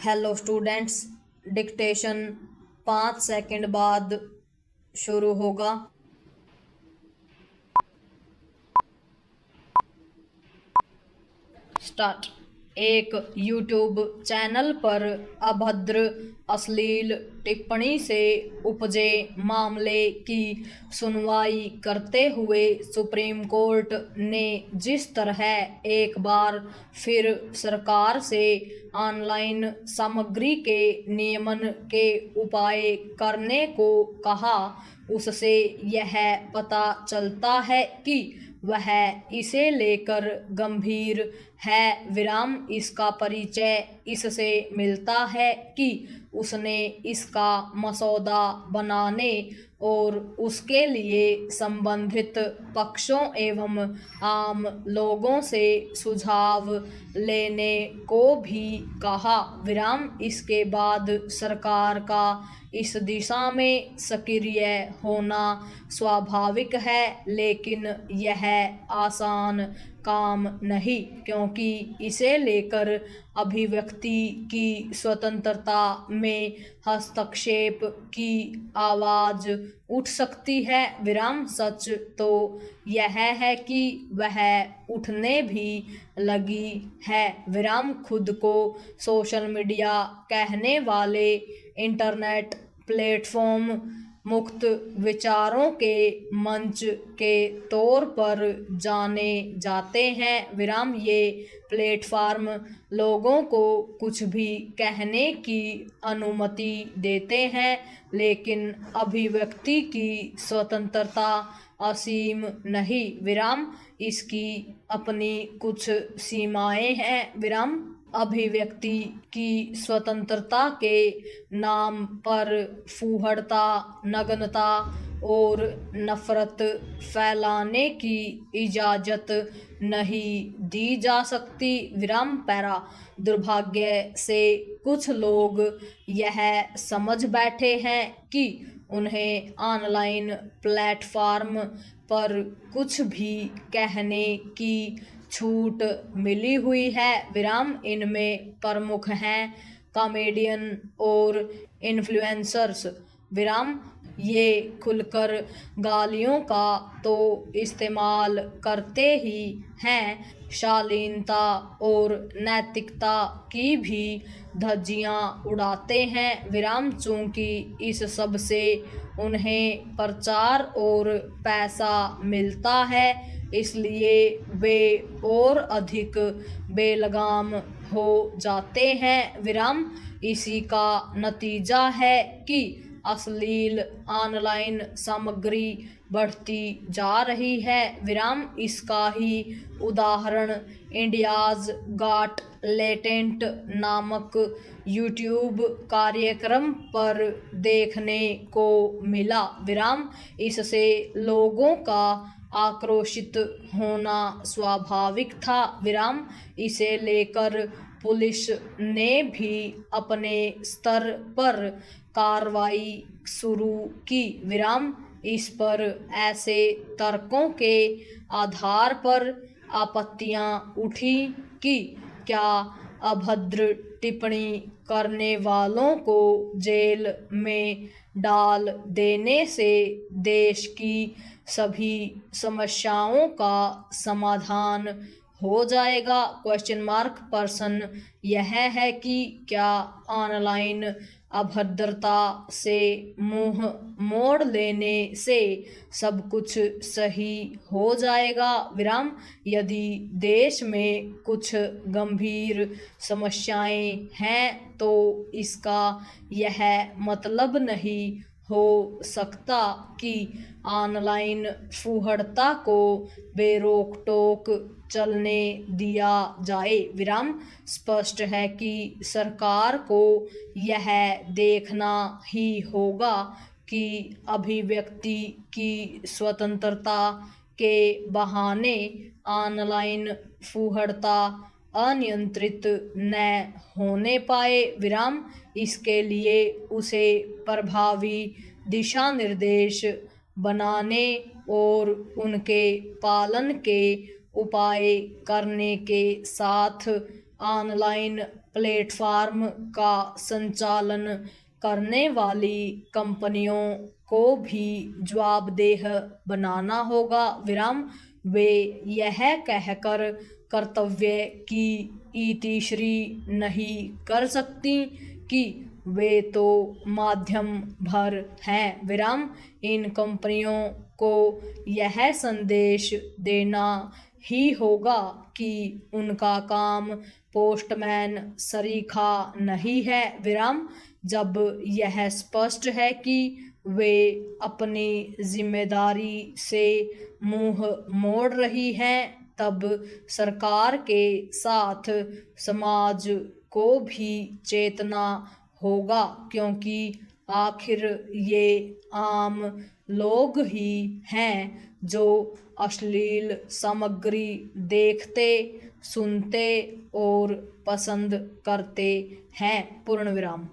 Hello students, dictation 5 second बाद शुरू होगा। स्टार्ट। एक यूट्यूब चैनल पर अभद्र अश्लील टिप्पणी से उपजे मामले की सुनवाई करते हुए सुप्रीम कोर्ट ने जिस तरह एक बार फिर सरकार से ऑनलाइन सामग्री के नियमन के उपाय करने को कहा, उससे यह पता चलता है कि वह इसे लेकर गंभीर है। इसका परिचय इससे मिलता है कि उसने इसका मसौदा बनाने और उसके लिए संबंधित पक्षों एवं आम लोगों से सुझाव लेने को भी कहा। इसके बाद सरकार का इस दिशा में सक्रिय होना स्वाभाविक है, लेकिन यह आसान काम नहीं, क्योंकि इसे लेकर अभिव्यक्ति की स्वतंत्रता में हस्तक्षेप की आवाज उठ सकती है। सच तो यह है कि वह उठने भी लगी है। खुद को सोशल मीडिया कहने वाले इंटरनेट प्लेटफॉर्म मुक्त विचारों के मंच के तौर पर जाने जाते हैं। ये प्लेटफॉर्म लोगों को कुछ भी कहने की अनुमति देते हैं, लेकिन अभिव्यक्ति की स्वतंत्रता असीम नहीं। इसकी अपनी कुछ सीमाएं हैं। अभिव्यक्ति की स्वतंत्रता के नाम पर फूहड़ता, नग्नता और नफरत फैलाने की इजाज़त नहीं दी जा सकती। पैरा दुर्भाग्य से कुछ लोग यह समझ बैठे हैं कि उन्हें ऑनलाइन प्लेटफॉर्म पर कुछ भी कहने की छूट मिली हुई है। इनमें प्रमुख हैं कॉमेडियन और इन्फ्लुएंसर्स। ये खुलकर गालियों का तो इस्तेमाल करते ही हैं, शालीनता और नैतिकता की भी धज्जियां उड़ाते हैं। चूंकि इस सब से उन्हें प्रचार और पैसा मिलता है, इसलिए वे और अधिक बेलगाम हो जाते हैं। इसी का नतीजा है कि अश्लील ऑनलाइन सामग्री बढ़ती जा रही है। इसका ही उदाहरण इंडियाज गॉट लेटेंट नामक यूट्यूब कार्यक्रम पर देखने को मिला। इससे लोगों का आक्रोशित होना स्वाभाविक था। इसे लेकर पुलिस ने भी अपने स्तर पर कार्रवाई शुरू की। इस पर ऐसे तर्कों के आधार पर आपत्तियां उठी कि क्या अभद्र टिप्पणी करने वालों को जेल में डाल देने से देश की सभी समस्याओं का समाधान हो जाएगा। प्रश्न यह है कि क्या ऑनलाइन अभद्रता से मुंह मोड़ लेने से सब कुछ सही हो जाएगा। यदि देश में कुछ गंभीर समस्याएं हैं, तो इसका यह मतलब नहीं हो सकता कि ऑनलाइन फूहड़ता को बेरोक टोक चलने दिया जाए। स्पष्ट है कि सरकार को यह देखना ही होगा कि अभिव्यक्ति की स्वतंत्रता के बहाने ऑनलाइन फूहड़ता अनियंत्रित न होने पाए। इसके लिए उसे प्रभावी दिशा निर्देश बनाने और उनके पालन के उपाय करने के साथ ऑनलाइन प्लेटफॉर्म का संचालन करने वाली कंपनियों को भी जवाबदेह बनाना होगा। विराम। वे यह कहकर कर्तव्य की इतिश्री नहीं कर सकती कि वे तो माध्यम भर हैं। विराम। इन कंपनियों को यह संदेश देना ही होगा कि उनका काम पोस्टमैन सरीखा नहीं है। विराम। जब यह स्पष्ट है कि वे अपनी जिम्मेदारी से मुंह मोड़ रही हैं, तब सरकार के साथ समाज को भी चेतना होगा, क्योंकि आखिर ये आम लोग ही हैं जो अश्लील सामग्री देखते, सुनते और पसंद करते हैं। पूर्ण विराम।